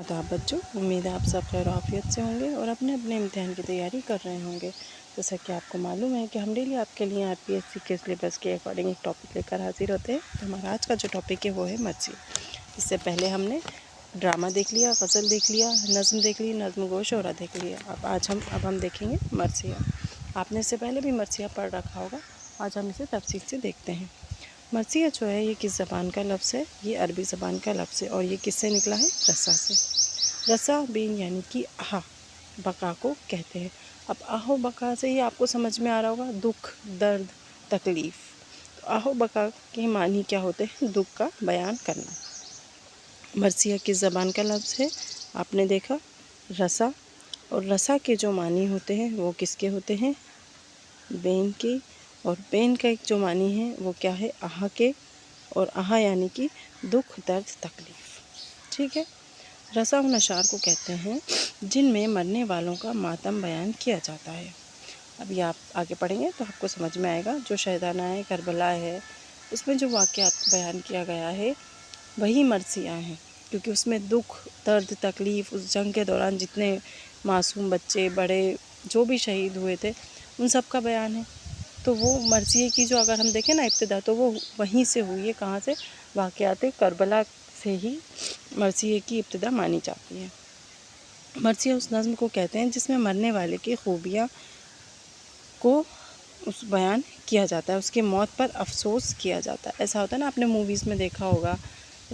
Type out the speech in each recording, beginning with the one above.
आदाब बच्चों, उम्मीद है आप सब खैर आफियत से होंगे और अपने अपने इम्तिहान की तैयारी कर रहे होंगे। जैसा कि आपको मालूम है कि हम डेली आपके लिए आरपीएससी के सिलेबस के अकॉर्डिंग एक टॉपिक लेकर हाजिर होते हैं। तो हमारा आज का जो टॉपिक है वो है मर्सिया। इससे पहले हमने ड्रामा देख लिया, गज़ल देख लिया, नज़्म देख ली, नज़्म गो शोरा देख लिया। अब हम देखेंगे मर्सिया। आपने इससे पहले भी मर्सिया पढ़ रखा होगा। आज हम इसे तफसील से देखते हैं। मर्सिया जो है ये किस ज़बान का लफ्ज़ है? ये अरबी ज़बान का लफ्ज़ है और ये किससे निकला है? रसा से। रसा बीन यानी कि आहा बका को कहते हैं। अब आहो बका से ही आपको समझ में आ रहा होगा दुख, दर्द, तकलीफ़। तो आहो बका के मानी क्या होते हैं? दुख का बयान करना। मर्सिया किस ज़बान का लफ्ज़ है? आपने देखा रसा, और रसा के जो मानी होते हैं वो किसके होते हैं? बेन के। और बेन का एक जो मानी है वो क्या है? आहा के। और आहा यानी कि दुख, दर्द, तकलीफ़। ठीक है। रसा उन अशार को कहते हैं जिनमें मरने वालों का मातम बयान किया जाता है। अभी आप आगे पढ़ेंगे तो आपको समझ में आएगा। जो शहदाना करबला है उसमें जो वाक़यात बयान किया गया है वही मर्सिया हैं, क्योंकि उसमें दुख, दर्द, तकलीफ़, उस जंग के दौरान जितने मासूम बच्चे, बड़े जो भी शहीद हुए थे उन सब का बयान है। तो वो मर्सिये की जो अगर हम देखें ना इब्तिदा, तो वो वहीं से हुई है। कहाँ से? वाक़यात करबला से ही मर्सिये की इब्तिदा मानी जाती है। मर्सिया उस नज़्म को कहते हैं जिसमें मरने वाले की खूबियाँ को उस बयान किया जाता है, उसके मौत पर अफसोस किया जाता है। ऐसा होता है ना, आपने मूवीज़ में देखा होगा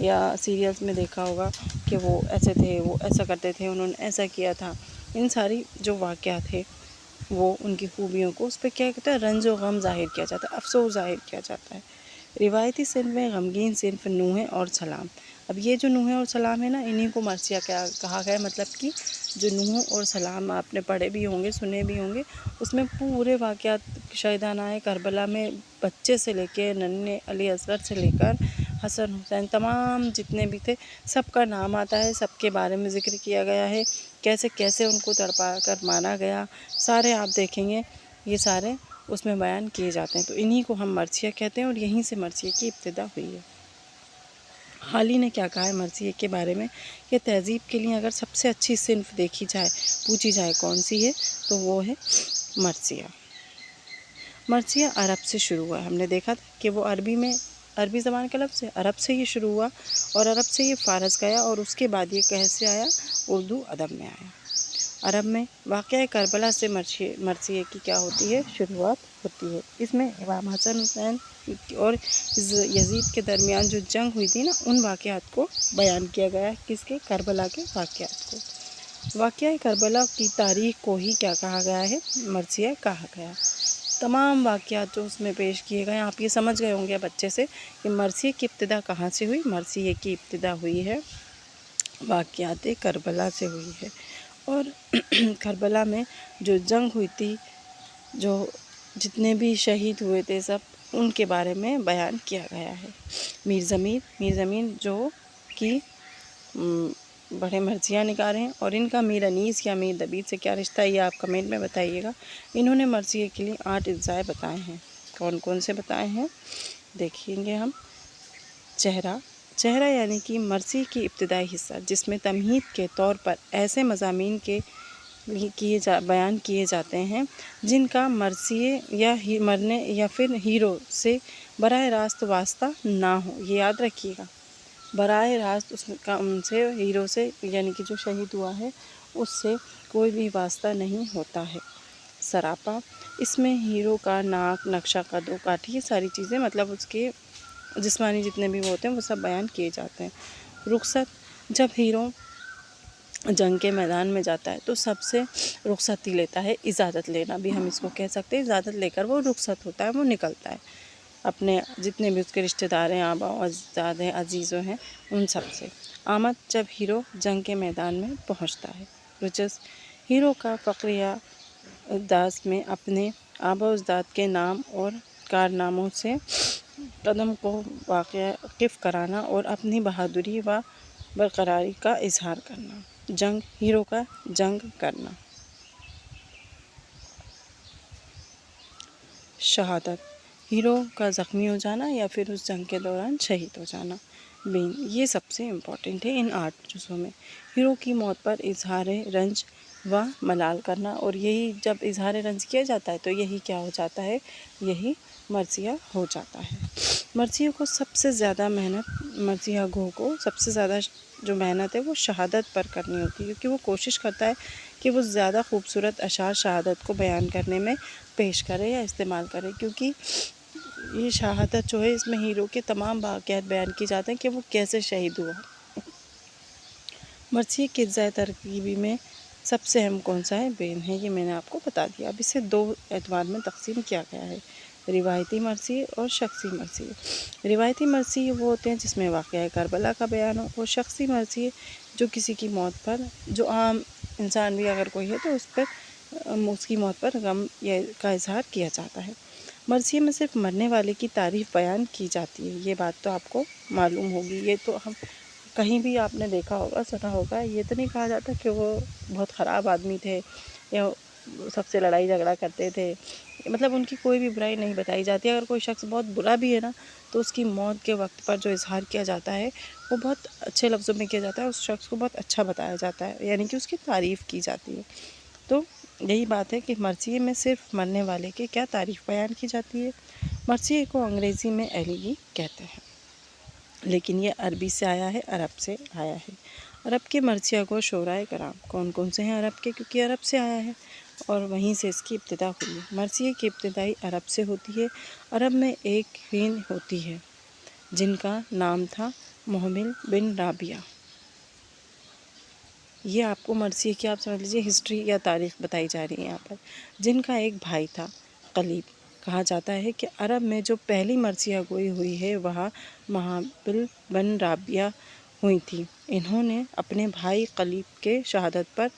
या सीरियल्स में देखा होगा कि वो ऐसे थे, वो ऐसा करते थे, उन्होंने ऐसा किया था। इन सारी जो वाक़यात थे वो उनकी खूबियों को उस पर क्या कहता है? रंज व गम ज़ाहिर किया जाता है, अफसोस ज़ाहिर किया जाता है। रिवायती सिन्फ़ में गमगीन सिन्फ़ नूह और सलाम। अब ये जो नूह और सलाम है ना, इन्हीं को मर्सिया क्या कहा गया है। मतलब कि जो नूह और सलाम आपने पढ़े भी होंगे, सुने भी होंगे, उसमें पूरे वाक़यात शहीदाना करबला में बच्चे से लेकर नन्हे अली असगर से लेकर हसन हुसैन तमाम जितने भी थे सबका नाम आता है, सबके बारे में ज़िक्र किया गया है, कैसे कैसे उनको तड़पा कर मारा गया, सारे आप देखेंगे ये सारे उसमें बयान किए जाते हैं। तो इन्हीं को हम मर्सिया कहते हैं और यहीं से मर्सिया की इब्तिदा हुई है। हाली ने क्या कहा है मर्सिया के बारे में कि तहज़ीब के लिए अगर सबसे अच्छी सिन्फ़ देखी जाए, पूछी जाए कौन सी है, तो वो है मर्सिया। मर्सिया अरब से शुरू हुआ। हमने देखा था कि वो अरबी ज़बान का लफ्ज़ है, अरब से ही शुरू हुआ और अरब से ये फ़ारस गया और उसके बाद ये कैसे आया? उर्दू अदब में आया। अरब में वाक़या करबला से मर्सिये की क्या होती है? शुरुआत होती है। इसमें इमाम हसन हुसैन और यज़ीद के दरमियान जो जंग हुई थी ना, उन वाक़यात को बयान किया गया है। किसके? करबला के वाक़यात को। वाक़या करबला की तारीख़ को ही क्या कहा गया है? मर्सिया कहा गया। तमाम वाक़यात जो उसमें पेश किए गए, आप ये समझ गए होंगे अब अच्छे से कि मर्सिये की इब्तिदा कहाँ से हुई। मर्सिये की इब्तिदा हुई है वाक़यात करबला से हुई है। और करबला में जो जंग हुई थी, जो जितने भी शहीद हुए थे सब, उनके बारे में बयान किया गया है। मीर ज़मीन जो कि बड़े मर्सिया निगार हैं और इनका मीर अनीस या मीर दबीर से क्या रिश्ता है ये आप कमेंट में बताइएगा। इन्होंने मर्सिये के लिए 8 अज़्ज़ाए बताए हैं। कौन कौन से बताए हैं देखेंगे हम। चेहरा यानी कि मर्सी की इब्तिदाई हिस्सा, जिसमें तमहीद के तौर पर ऐसे मज़ामीन के बयान किए जाते हैं जिनका मर्सिये या मरने या फिर हीरो से बराह रास्त वास्ता ना हो। ये याद रखिएगा, बराह रास्त उसका उनसे, हीरो से यानी कि जो शहीद हुआ है उससे कोई भी वास्ता नहीं होता है। सरापा, इसमें हीरो का नाक, नक्शा कदो काठी, ये सारी चीज़ें मतलब उसके जिस्मानी जितने भी वो होते हैं वो सब बयान किए जाते हैं। रुखसत, जब हीरो जंग के मैदान में जाता है तो सबसे रुखसती लेता है। इजाज़त लेना भी हम इसको कह सकते हैं। इजाज़त लेकर वो रुखसत होता है, वो निकलता है अपने जितने भी उसके रिश्तेदार हैं, आबा अज़दाद हैं, अजीज़ों हैं, उन सब से। आमद, जब हीरो जंग के मैदान में पहुंचता है। रुजस, हीरो का फ़ख्रिया दास में अपने आबा अज़दाद के नाम और कारनामों से कदम को वाकिफ़ कराना और अपनी बहादुरी व बरकरारी का इजहार करना। जंग, हीरो का जंग करना। शहादत, हीरो का ज़ख्मी हो जाना या फिर उस जंग के दौरान शहीद हो जाना। بین، یہ سب سے امپورٹنٹ ہے ان 8 جزوں میں۔ ہیرو کی موت پر اظہار رنج و ملال کرنا، اور یہی جب اظہار رنج کیا جاتا ہے تو یہی کیا ہو جاتا ہے، یہی مرثیہ ہو جاتا ہے۔ مرثیہ کو سب سے زیادہ محنت، مرثیہ گو کو سب سے زیادہ جو محنت ہے وہ شہادت پر کرنی ہوتی ہے، کیونکہ وہ کوشش کرتا ہے کہ وہ زیادہ خوبصورت اشعار شہادت کو بیان کرنے میں پیش کرے یا استعمال کرے، کیونکہ یہ شہادت جو ہے اس میں ہیرو کے تمام واقعات بیان کی جاتے ہیں کہ وہ کیسے شہید ہوا۔ مرثیے کے اجزائے ترکیبی میں سب سے اہم کون سا ہے؟ بین ہے، یہ میں نے آپ کو بتا دیا۔ اب اسے 2 اعتبار میں تقسیم کیا گیا ہے، روایتی مرثیے اور شخصی مرثیے۔ روایتی مرثیے وہ ہوتے ہیں جس میں واقعہ کربلا کا بیان ہو، اور شخصی مرثیے جو کسی کی موت پر، جو عام انسان بھی اگر کوئی ہے تو اس کی موت پر غم کا اظہار کیا جاتا ہے۔ مرثیے میں صرف مرنے والے کی تعریف بیان کی جاتی ہے، یہ بات تو آپ کو معلوم ہوگی، یہ تو ہم کہیں بھی آپ نے دیکھا ہوگا، سنا ہوگا۔ یہ تو نہیں کہا جاتا کہ وہ بہت خراب آدمی تھے یا سب سے لڑائی جھگڑا کرتے تھے، مطلب ان کی کوئی بھی برائی نہیں بتائی جاتی۔ اگر کوئی شخص بہت برا بھی ہے نا تو اس کی موت کے وقت پر جو اظہار کیا جاتا ہے وہ بہت اچھے لفظوں میں کیا جاتا ہے، اس شخص کو بہت اچھا بتایا جاتا ہے، یعنی کہ اس کی تعریف کی جاتی ہے۔ تو یہی بات ہے کہ مرثیے میں صرف مرنے والے کی کیا تعریف بیان کی جاتی ہے۔ مرثیے کو انگریزی میں ایلیگی کہتے ہیں، لیکن یہ عربی سے آیا ہے، عرب سے آیا ہے۔ عرب کے مرثیہ کو شعراء کرام کون کون سے ہیں عرب کے؟ کیونکہ عرب سے آیا ہے اور وہیں سے اس کی ابتدا ہوئی ہے۔ مرثیے کی ابتدائی عرب سے ہوتی ہے۔ عرب میں ایک قوم ہوتی ہے جن کا نام تھا محمل بن رابیہ۔ یہ آپ کو مرثیے کی، آپ سمجھ لیجیے ہسٹری یا تاریخ بتائی جا رہی ہے یہاں پر، جن کا ایک بھائی تھا قلیب۔ کہا جاتا ہے کہ عرب میں جو پہلی مرثیہ گوئی ہوئی ہے وہاں محمل بن رابیہ ہوئی تھی۔ انہوں نے اپنے بھائی قلیب کے شہادت پر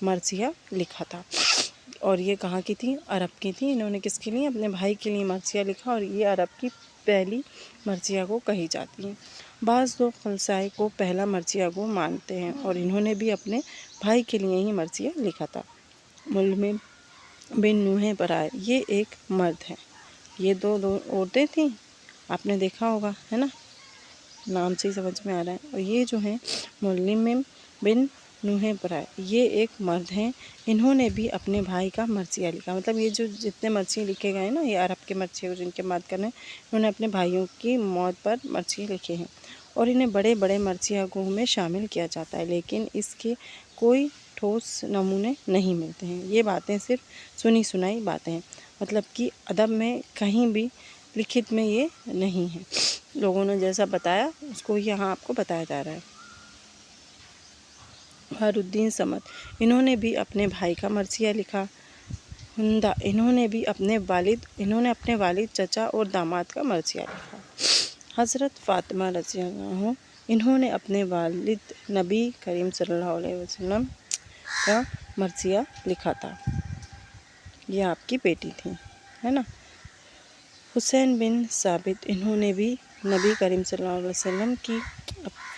مرثیہ لکھا تھا، اور یہ کہاں کی تھی؟ عرب کی تھی۔ انہوں نے کس کے لیے؟ اپنے بھائی کے لیے مرثیہ لکھا، اور یہ عرب کی پہلی مرثیہ گو کہی جاتی ہیں۔ بعض لوگ خلصائے کو پہلا مرثیہ گو مانتے ہیں، اور انہوں نے بھی اپنے بھائی کے لیے ہی مرثیہ لکھا تھا۔ ملمم بن نوح برائے، یہ ایک مرد ہے، یہ 2 عورتیں تھیں، آپ نے دیکھا ہوگا ہے نا، نام سے ہی سمجھ میں آ رہا ہے۔ اور یہ جو ہیں ملمم بن نوح برائے، یہ ایک مرد ہیں، انہوں نے بھی اپنے بھائی کا مرثیہ لکھا۔ مطلب یہ جو جتنے مرثیے لکھے گئے نا، یہ عرب کے مرثیے جن کے بات کر رہے ہیں، انہوں نے اپنے بھائیوں کی موت پر مرثیے لکھے ہیں، اور انہیں بڑے بڑے مرثیہ گو میں شامل کیا جاتا ہے، لیکن اس کے کوئی ٹھوس نمونے نہیں ملتے ہیں۔ یہ باتیں صرف سنی سنائی باتیں ہیں، مطلب کہ ادب میں کہیں بھی لکھت میں یہ نہیں ہے، لوگوں نے جیسا بتایا اس کو یہاں آپ کو بتایا جا رہا ہے۔ بہار الدین صمد، انہوں نے بھی اپنے بھائی کا مرثیہ لکھا۔ ہندا، انہوں نے اپنے والد، چچا اور داماد کا مرثیہ لکھا۔ حضرت فاطمہ رضی اللہ عنہ، انہوں نے اپنے والد نبی کریم صلی اللہ علیہ وسلم کا مرثیہ لکھا تھا، یہ آپ کی بیٹی تھی، ہے نا۔ حسین بن ثابت، انہوں نے بھی نبی کریم صلی اللہ علیہ وسلم کی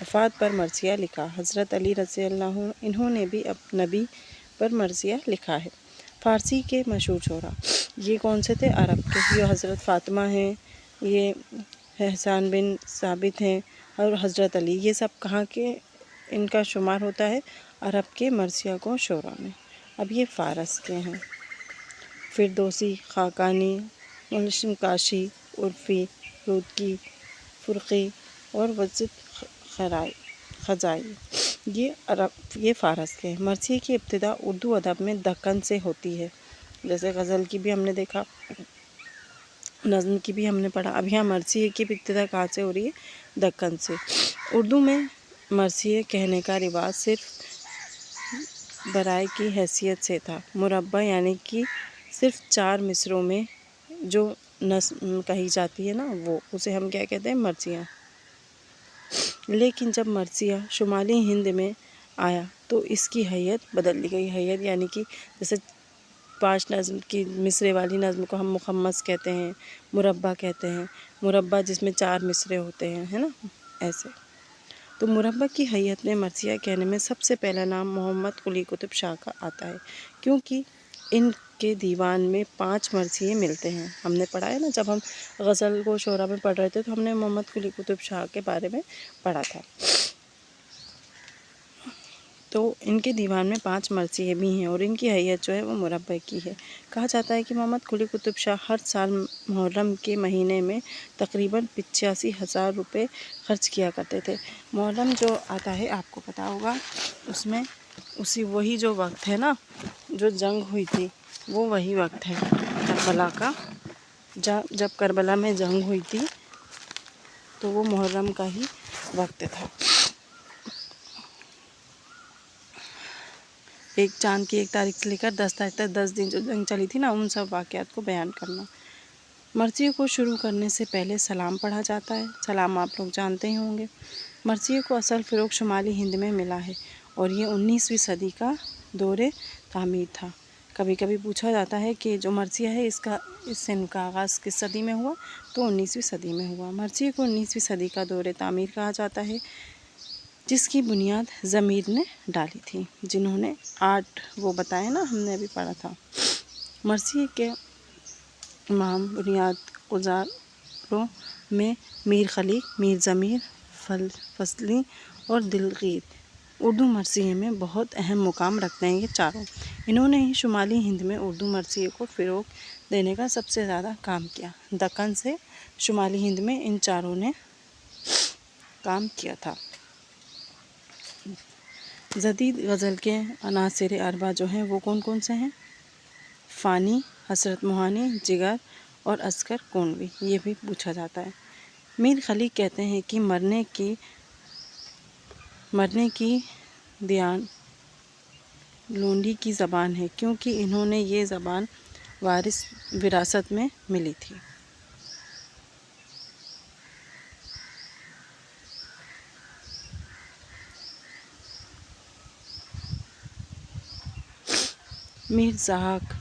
وفات پر مرثیہ لکھا۔ حضرت علی رضی اللہ عنہ، انہوں نے بھی نبی پر مرثیہ لکھا ہے۔ فارسی کے مشہور شعراء، یہ کون سے تھے؟ عرب کے، یہ حضرت فاطمہ ہیں، یہ حسین بن ثابت ہیں، اور حضرت علی، یہ سب کہاں کے ان کا شمار ہوتا ہے؟ عرب کے مرثیہ گو شعراء میں۔ اب یہ فارس کے ہیں، فردوسی، خاقانی، ملشم کاشی، عرفی، رودکی، فرقی اور وجد خزائی، یہ فارس کے ہیں۔ مرثیے کی ابتدا اردو ادب میں دکن سے ہوتی ہے، جیسے غزل کی بھی ہم نے دیکھا، نظم کی بھی ہم نے پڑھا، اب یہاں مرثیے کی بھی ابتدا کہاں سے ہو رہی ہے؟ دکن سے۔ اردو میں مرثیے کہنے کا رواج صرف برائے کی حیثیت سے تھا۔ مربع یعنی کہ صرف 4 مصرعوں میں جو نظم کہی جاتی ہے نا، وہ اسے ہم کیا کہتے ہیں؟ مرثیہ۔ لیکن جب مرثیہ شمالی ہند میں آیا تو اس کی حیت بدل دی گئی۔ حیت یعنی کہ جیسے 5 نظم کی مصرے والی نظم کو ہم مخمس کہتے ہیں، مربع کہتے ہیں، مربع جس میں 4 مصرے ہوتے ہیں، ہے نا، ایسے۔ تو مربع کی حیت میں مرثیہ کہنے میں سب سے پہلا نام محمد قلی قطب شاہ کا آتا ہے، کیونکہ ان کے دیوان میں 5 مرثیے ملتے ہیں۔ ہم نے پڑھا ہے نا، جب ہم غزل کو شعرا میں پڑھ رہے تھے تو ہم نے محمد قلی قطب شاہ کے بارے میں پڑھا تھا۔ تو ان کے دیوان میں 5 مرثیے بھی ہیں اور ان کی حیت جو ہے وہ مربع کی ہے۔ کہا جاتا ہے کہ محمد قلی قطب شاہ ہر سال محرم کے مہینے میں تقریباً 85,000 روپے خرچ کیا کرتے تھے۔ محرم جو آتا ہے آپ کو پتہ ہوگا، اس میں وہی جو وقت ہے نا، جو جنگ ہوئی تھی وہ وہی وقت ہے کربلا کا۔ جب کربلا میں جنگ ہوئی تھی تو وہ محرم کا ہی وقت تھا۔ ایک چاند کی 1 تاریخ سے لے کر 10 تاریخ تک 10 دن جو جنگ چلی تھی نا، ان سب واقعات کو بیان کرنا۔ مرثیے کو شروع کرنے سے پہلے سلام پڑھا جاتا ہے۔ سلام آپ لوگ جانتے ہی ہوں گے۔ مرثیے کو اصل فروغ شمالی ہند میں ملا ہے اور یہ 19ویں صدی کا دور تعمیر تھا۔ کبھی کبھی پوچھا جاتا ہے کہ جو مرثیہ ہے اس سن کا آغاز کس صدی میں ہوا، تو 19ویں صدی میں ہوا۔ مرثیے کو 19ویں صدی کا دور تعمیر کہا جاتا ہے، جس کی بنیاد ضمیر نے ڈالی تھی، جنہوں نے 8 وہ بتائے نا، ہم نے ابھی پڑھا تھا۔ مرثیے کے امام بنیاد گزاروں میں میر خلیق، میر ضمیر، فضلی اور دلگیر اردو مرثیے میں بہت اہم مقام رکھتے ہیں۔ یہ چاروں انہوں نے ہی شمالی ہند میں اردو مرثیے کو فروغ دینے کا سب سے زیادہ کام کیا۔ دکن سے شمالی ہند میں ان چاروں نے کام کیا تھا۔ جدید غزل کے عناصر اربعہ جو ہیں وہ کون کون سے ہیں؟ فانی، حسرت موہانی، جگر اور عسکر کونوی، یہ بھی پوچھا جاتا ہے۔ میر خلیق کہتے ہیں کہ مرنے کی دیان لونڈی کی زبان ہے، کیونکہ انہوں نے یہ زبان وراثت میں ملی تھی۔ میر زحاک،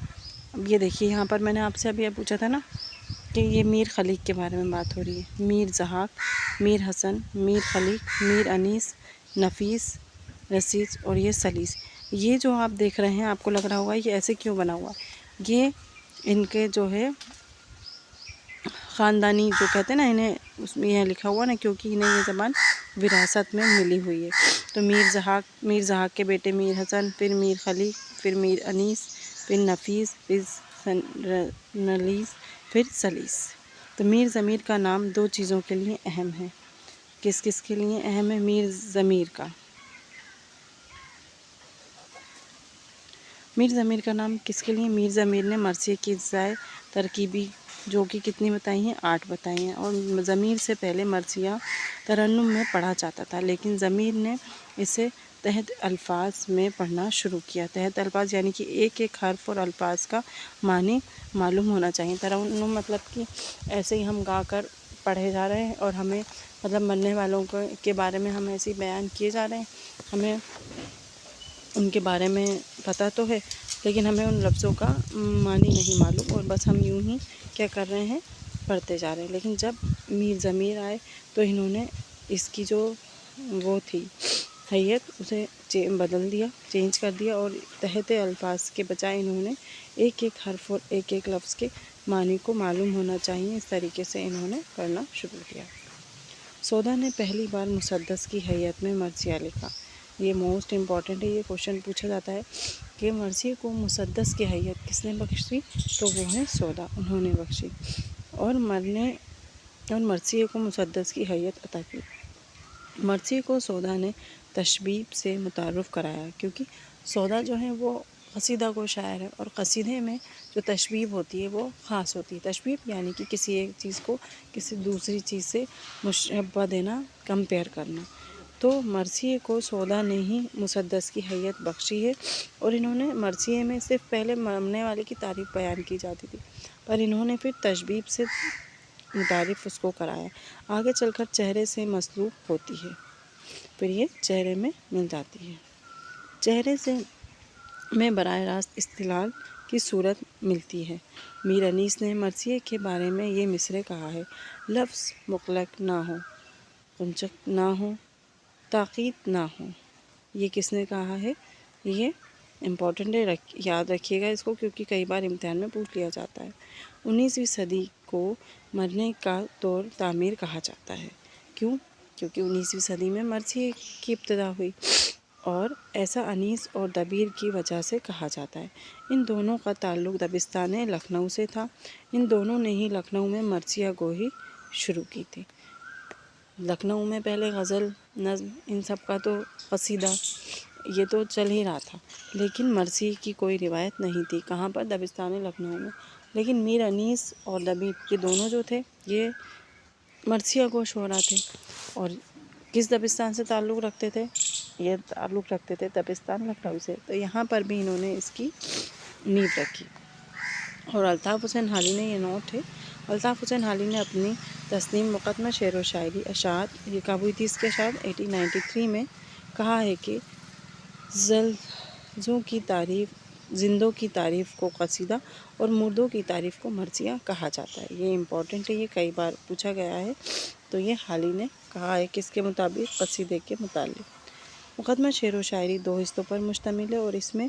اب یہ دیکھیے یہاں پر میں نے آپ سے ابھی پوچھا تھا نا کہ یہ میر خلیق کے بارے میں بات ہو رہی ہے۔ میر زحاک، میر حسن، میر خلیق، میر انیس، نفیس، رسیس اور یہ سلیس، یہ جو آپ دیکھ رہے ہیں آپ کو لگ رہا ہوگا یہ ایسے کیوں بنا ہوا، یہ ان کے جو ہے خاندانی جو کہتے ہیں نا، انہیں اس میں یہ لکھا ہوا نا، کیونکہ انہیں یہ زبان وراثت میں ملی ہوئی ہے۔ تو میر زحاک کے بیٹے میر حسن، پھر میر خلیق، پھر میر انیس، پھر نفیس، پھر نلیس، پھر سلیس۔ تو میر ضمیر کا نام 2 چیزوں کے لیے اہم ہے۔ کس کس کے لیے اہم ہے میر ضمیر کا؟ میر ضمیر کا نام کس کے لیے؟ میر ضمیر نے مرثیے کی اجزائے ترکیبی جو کہ کتنی بتائی ہیں؟ 8 بتائی ہیں، اور ضمیر سے پہلے مرثیہ ترنم میں پڑھا جاتا تھا، لیکن ضمیر نے اسے تحت الفاظ میں پڑھنا شروع کیا۔ تحت الفاظ یعنی کہ ایک ایک حرف اور الفاظ کا معنی معلوم ہونا چاہیے۔ ترنم مطلب کہ ایسے ہی ہم گا کر پڑھے جا رہے ہیں اور ہمیں مطلب مرنے والوں کے بارے میں ہم ایسے ہی بیان کیے جا رہے ہیں، ہمیں ان کے بارے میں پتہ تو ہے لیکن ہمیں ان لفظوں کا معنی نہیں معلوم، اور بس ہم یوں ہی کیا کر رہے ہیں، پڑھتے جا رہے ہیں۔ لیکن جب میر ضمیر آئے تو انہوں نے اس کی جو وہ تھی حیت، اسے بدل دیا، چینج کر دیا، اور تحت الفاظ کے بجائے انہوں نے ایک ایک حرف اور ایک ایک لفظ کے معنی کو معلوم ہونا چاہیے، اس طریقے سے انہوں نے پڑھنا شروع کیا۔ سودا نے پہلی بار مسدس کی حیت میں مرثیہ لکھا۔ یہ موسٹ امپورٹنٹ ہے، یہ کوشچن پوچھا جاتا ہے کہ مرثیے کو مسدس کی حیت کس نے بخشی؟ تو وہ ہے سودا، انہوں نے بخشی، اور مرثیے کو مسدس کی حیت عطا کی۔ مرثیے کو سودا نے تشبیب سے متعارف کرایا، کیونکہ سودا جو ہے وہ قصیدہ کو شاعر ہے، اور قصیدے میں جو تشبیب ہوتی ہے وہ خاص ہوتی ہے۔ تشبیب یعنی کہ کسی ایک چیز کو کسی دوسری چیز سے مشبہ دینا، کمپیئر کرنا۔ تو مرثیے کو سودا نے ہی مسدس کی حیت بخشی ہے، اور انہوں نے مرثیے میں صرف پہلے مرنے والے کی تعریف بیان کی جاتی تھی، پر انہوں نے پھر تشبیب سے متعارف اس کو کرایا۔ آگے چل کر چہرے سے مسلوب ہوتی ہے، پھر یہ چہرے میں مل جاتی ہے۔ چہرے سے میں براہ راست استدلال کی صورت ملتی ہے۔ میر انیس نے مرثیے کے بارے میں یہ مصرعے کہا ہے: لفظ مقلق نہ ہو، قنچک نہ ہو، تاکید نہ ہو۔ یہ کس نے کہا ہے؟ یہ इम्पॉर्टेंट है, याद रखिएगा इसको, क्योंकि कई बार इम्तिहान में पूछ लिया जाता है। 19वीं सदी को मरने का दौर तामीर कहा जाता है। क्यों? क्योंकि 19वीं सदी में मरसी की इब्तिदा हुई और ऐसा अनीस और दबीर की वजह से कहा जाता है। इन दोनों का ताल्लुक़ दबिस्तान लखनऊ से था। इन दोनों ने ही लखनऊ में मरसिया गोही शुरू की थी। लखनऊ में पहले गज़ल, नज़्म, इन सब का तो क़सीदा ये तो चल ही रहा था, लेकिन मरसी की कोई रिवायत नहीं थी। कहाँ पर? दबिस्तान लखनऊ में। लेकिन मीर अनीस और दबीर ये दोनों जो थे ये मरसिया गो शोरा थे। और किस दबिस्तान से ताल्लुक़ रखते थे? ये ताल्लुक़ रखते थे दबिस्तान लखनऊ से। तो यहाँ पर भी इन्होंने इसकी नींव रखी। और अल्ताफ़ हुसैन हाली ने, ये नोट है, अल्ताफ़ हुसैन हाली ने अपनी तस्नीम मुक़दमा शेर व शायरी अशात, ये कब हुई थी इसके अशात? 1893 में कहा है कि ज़ल्ज़ों की तारीफ़, ज़िंदों की तारीफ़ को क़सीदा और मुर्दों की तारीफ़ को मरसिया कहा जाता है। ये इम्पॉर्टेंट है, ये कई बार पूछा गया है। तो ये हाली ने कहा है किसके मुताबिक? क़सीदे के मुतालिक। मुक़दमा शेर व शायरी 2 हिस्सों पर मुश्तमिल है और इसमें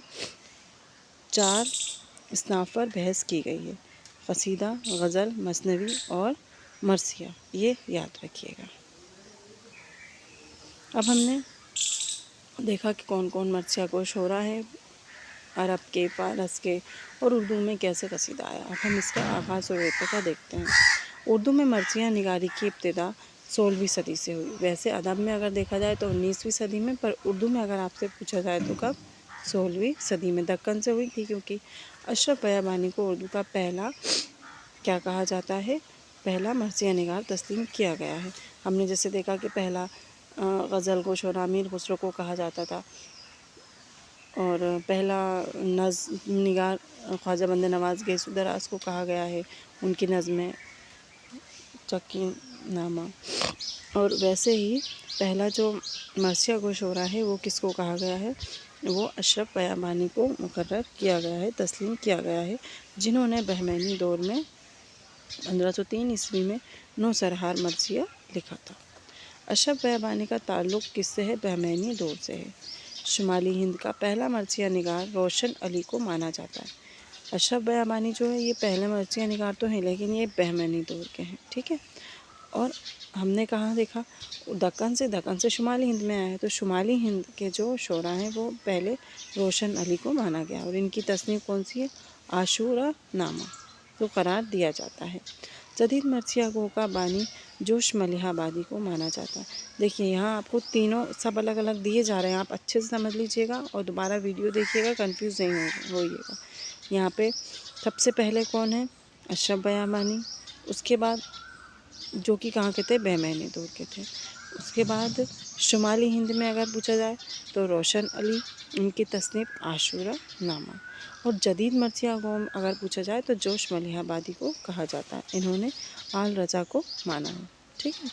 4 असनाफ़ पर बहस की गई है: क़सीदा, गज़ल, मसनवी और मरसिया। ये याद रखिएगा। अब हमने देखा कि कौन कौन मरसिया गोश हो रहा है, अरब के, फ़ारस के और उर्दू में कैसे क़सीदा आया। अब हम इसका आगाज़ और इब्तिदा देखते हैं। उर्दू में मरसिया निगारी की इब्तिदा 16वीं सदी से हुई। वैसे अदब में अगर देखा जाए तो 19वीं सदी में, पर उर्दू में अगर आपसे पूछा जाए तो कब? 16वीं सदी में दक्कन से हुई थी, क्योंकि अशरफ बयाबानी को उर्दू का पहला क्या कहा जाता है? पहला मरसिया निगार तस्लीम किया गया है। हमने जैसे देखा कि पहला गज़ल को शोरा मीर खुसरो को कहा जाता था, और पहला नज़्म निगार ख्वाजा बंदे नवाज़ गैसु दराज़ को कहा गया है, उनकी नज़्म चक्की नामा। और वैसे ही पहला जो मरसिया गोश हो रहा है वो किसको कहा गया है? वो अशरफ बयाबानी को मुकर्रर किया गया है, तस्लीम किया गया है, जिन्होंने बहमैनी दौर में 1503 ईस्वी में 9 सरहार मरसिया लिखा था। अशरफ बयाबानी का ताल्लुक़ किससे है? बहमैनी दौर से है। शुमाली हिंद का पहला मरसिया निगार रोशन अली को माना जाता है। अशरफ बयाबानी जो है ये पहले मरसिया निगार तो हैं, लेकिन ये बहमैनी दौर के हैं, ठीक है। और हमने कहाँ देखा? दक्कन से शुमाली हिंद में आया है, तो शुमाली हिंद के जो शोरा हैं वो पहले रोशन अली को माना गया, और इनकी तस्नीफ़ कौन सी है? आशूरा नामा को करार दिया जाता है। जदीद मरसिया गो का बानी जोश मलिहाबादी को माना जाता है। देखिए यहाँ आपको तीनों सब अलग अलग दिए जा रहे हैं, आप अच्छे से समझ लीजिएगा और दोबारा वीडियो देखिएगा, कंफ्यूज नहीं होइएगा। यहाँ पे सबसे पहले कौन है? अशरफ बयाबानी, उसके बाद जो कि कहाँ के थे? बहमैनी दौर के थे। उसके बाद शुमाली हिंद में अगर पूछा जाए तो रोशन अली, इनकी तस्नीफ़ आशूरा नामा। और जदीद मरसिया गो अगर पूछा जाए तो जोश मलिहाबादी को कहा जाता है, इन्होंने आल रज़ा को माना है, ठीक है।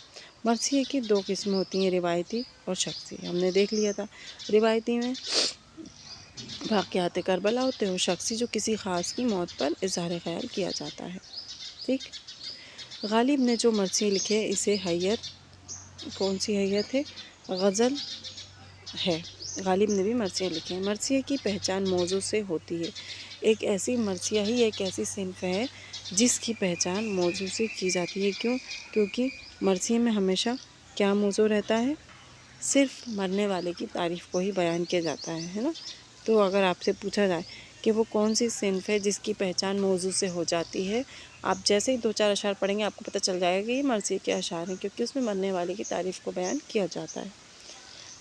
मरसिया की 2 किस्में होती हैं, रिवायती और शख्सी। हमने देख लिया था, रिवायती में वाक़यात करबला होते हैं, और शख्सी जो किसी ख़ास की मौत पर इज़हार ख़याल किया जाता है, ठीक। गालिब ने जो मरसिए लिखे इसे हैयत, कौन सी हैयत है? गज़ल है। गालिब ने भी मरसिए लिखे हैं। मरसिए की पहचान मौजू से होती है। एक ऐसी मरसिया ही एक ऐसी सिन्फ़ है जिसकी पहचान मौजू से की जाती है। क्यों? क्योंकि मरसिए में हमेशा क्या मौजू रहता है? सिर्फ़ मरने वाले की तारीफ़ को ही बयान किया जाता है ना। तो अगर आपसे पूछा जाए कि वो कौन सी सिन्फ़ है जिसकी पहचान मौजू से हो जाती है, आप जैसे ही 2-4 अशार पढ़ेंगे आपको पता चल जाएगा कि ये मरसिए के अशार हैं, क्योंकि उसमें मरने वाले की तारीफ़ को बयान किया जाता है।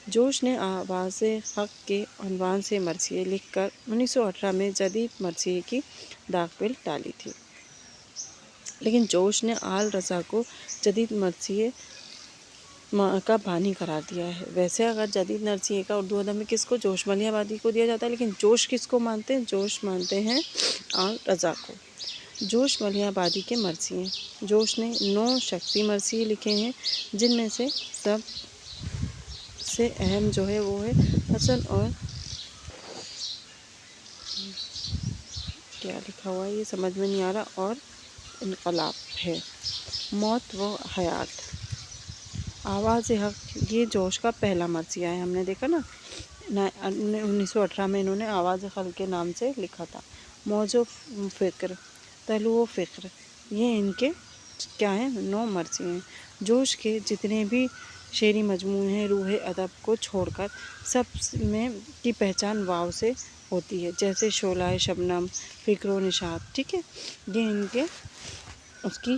जोश ने आवाज़ हक़ के उन्वान से मरसिए लिखकर 1918 में जदीद मरसिए की दाग पे डाली थी। लेकिन जोश ने आल रज़ा को जदीद मरसिए का बानी करार दिया है। वैसे अगर जदीद मरसिए का उर्दू अदब में किसको? जोश मलिहाबादी को दिया जाता है, लेकिन जोश किसको मानते हैं? जोश मानते हैं आल रज़ा को। जोश मलिहाबादी के मरसिए, जोश ने 9 शख्सी मरसिए लिखे हैं, जिनमें से सब से अहम जो है वो है हसन और क्या लिखा हुआ है ये समझ में नहीं आ रहा, और इनकलाब है। मौत व हयात, आवाज़ हक़, ये जोश का पहला मरसिया है, हमने देखा ना। 1918 में इन्होंने आवाज़ खल्क के नाम से लिखा था। मौजो फ़िक्र, तलुओ फ़िक्र, ये इनके क्या हैं 9 मर्सी हैं। जोश के जितने भी शेरी मजमूए हैं रूह अदब को छोड़कर सब में की पहचान वाव से होती है, जैसे शोलाए शबनम, फ़िक्रो निशात। ठीक है, ये इनके उसकी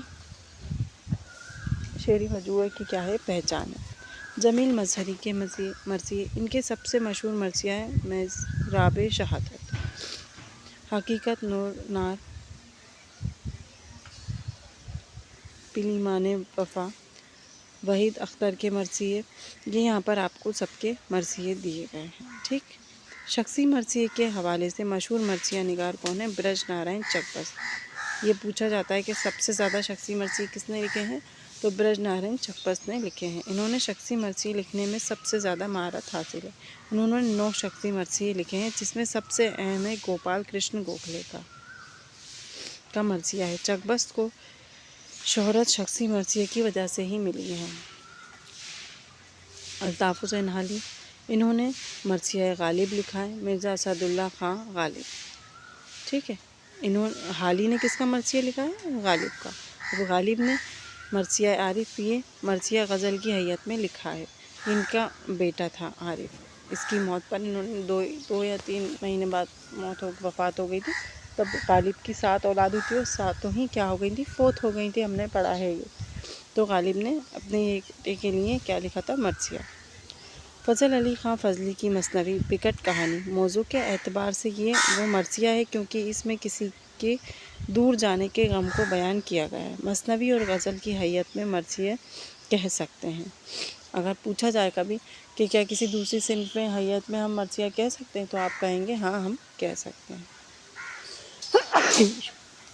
शेरी मजमूए की क्या है पहचान है। जमील मजहरी के मरसिए, इनके सबसे मशहूर मरसिया है मेज़राब शहादत, हकीकत नूर नार, पिलीमान वफ़ा, वहीद अख्तर के मरसिए। ये यहाँ पर आपको सबके मरसिए दिए गए हैं। ठीक, शख्सी मरसिए के हवाले से मशहूर मरसिया निगार कौन है? ब्रज नारायण चकबस्त। ये पूछा जाता है कि सबसे ज़्यादा शख्सी मरसिए किसने लिखे हैं? तो ब्रज नारायण चकबस्त ने लिखे हैं। इन्होंने शख्सी मरसिए लिखने में सबसे ज़्यादा महारत हासिल है। इन्होंने 9 शख्सी मरसिए लिखे हैं, जिसमें सबसे अहम है गोपाल कृष्ण गोखले का मरसिया है। चकबस्त को शोहरत शख्सी मरसिए की वजह से ही मिली है। अल्ताफ़ हुसैन हाली, इन्होंने मरसिया गालिब लिखा है। मिर्ज़ा असदुल्ला ख़ां गालिब। ठीक है, हाली ने किसका मरसिया लिखा है? गालिब का। अब गालिब ने मरसिया आरिफ, ये मरसिया गज़ल की हैयत में लिखा है। इनका बेटा था आरिफ। इसकी मौत पर इन्होंने 2 या 3 महीने बाद वफ़ात हो गई थी। तब गालिब की 7 औलाद हुई थी और 7 ही क्या हो गई थी? फोत हो गई थी। हमने पढ़ा है ये। तो गालिब ने अपने बेटे के लिए क्या लिखा था? मरसिया। फ़ज़ल अली ख़ां फ़ज़ली की मसनवी बिकट कहानी, मौज़ू के एतबार से ये वो मरसिया है क्योंकि इसमें किसी के दूर जाने के गम को बयान किया गया है। मसनवी और गज़ल की हैयत में मरसिया कह सकते हैं। अगर पूछा जाए कभी कि क्या किसी दूसरी सिन्फ़ में हैयत में हम मरसिया कह सकते हैं, तो आप कहेंगे हाँ, हम कह सकते हैं।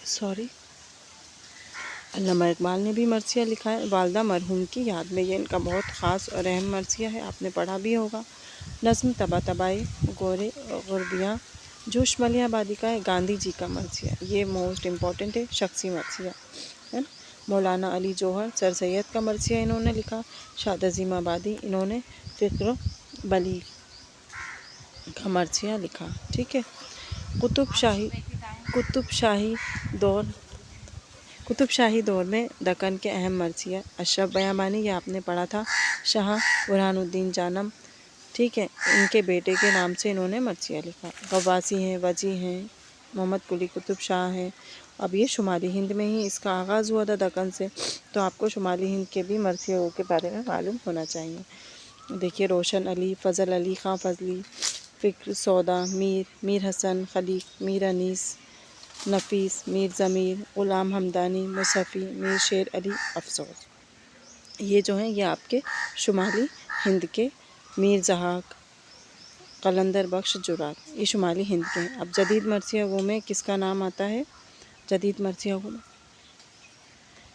सॉरी। अल्लामा इकबाल ने भी मरसिया लिखा है वालदा मरहूम की याद में। ये इनका बहुत ख़ास और अहम मरसिया है, आपने पढ़ा भी होगा। नज़्म तबा तबाई गोरे गुरबियाँ, जोश मलियाबादी का है गांधी जी का मरसिया। ये मोस्ट इम्पॉर्टेंट है, शख्सी मरसिया है ना। मौलाना अली जौहर सर सैयद का मरसिया इन्होंने लिखा। शाद अज़ीम आबादी, इन्होंने फ़िक्र बली का मरसिया लिखा। ठीक है, कुतुब शाही दौर में दक्कन के अहम मरसिया अशरफ बयाबानी, ये आपने पढ़ा था। शाह बुरहानुद्दीन जानम, ठीक है, इनके बेटे के नाम से इन्होंने मरसिया लिखा। गवासी हैं, वजी हैं, मोहम्मद कुली कुतुब शाह हैं। अब ये शुमाली हिंद में ही इसका आगाज़ हुआ था दक्कन से, तो आपको शुमाली हिंद के भी मरसियों के बारे में मालूम होना चाहिए। देखिए, रोशन अली, फ़ज़ल अली ख़ां फ़ज़ली, फ़िक्र सौदा, मीर हसन, खलीक, मीर अनीस, नफ़ीस, मीर ज़मीर, ग़ुलाम हमदानी, मुसफ़ी, मीर शेर अली अफ़सोस। ये जो हैं ये आपके शुमाली हिंद के, मीर ज़हाक, कलंदर बख्श जुरात, ये शुमाली हिंद के हैं। अब जदीद मरसियागो में किसका नाम आता है? जदीद मरसियागो में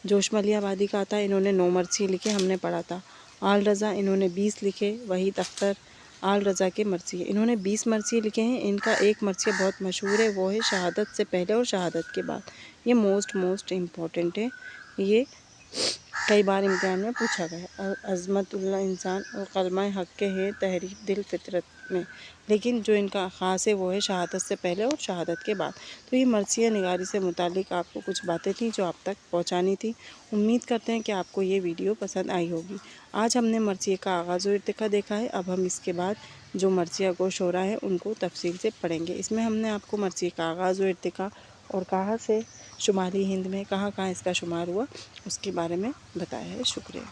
जोश मलियाबादी का आता है। इन्होंने 9 मरसिए लिखे, हमने पढ़ा था। आल रज़ा, इन्होंने 20 लिखे। वहीद अख्तर आल रज़ा के मरसिए, इन्होंने 20 मरसिए लिखे हैं। इनका एक मरसिया बहुत मशहूर है, वो है शहादत से पहले और शहादत के बाद। ये मोस्ट इम्पॉर्टेंट है, ये कई बार इम्तिहान में पूछा गया। अज़मतुल्लाह इंसान और कलमा हक़ के है तहरीक दिल फितरत में, लेकिन जो इनका ख़ास है वो है शहादत से पहले और शहादत के बाद। तो ये मरसिया निगारी से मुतालिक आपको कुछ बातें थी जो आप तक पहुंचानी थी। उम्मीद करते हैं कि आपको ये वीडियो पसंद आई होगी। आज हमने मरसिया का आगाज़ और इर्तिका देखा है। अब हम इसके बाद जो मरसिया गोश हो रहा है उनको तफसील से पढ़ेंगे। इसमें हमने आपको मरसिया का आगाज़ और इर्तिका और कहाँ से शुमाली हिंद में कहाँ इसका शुमार हुआ उसके बारे में बताया है। शुक्रिया।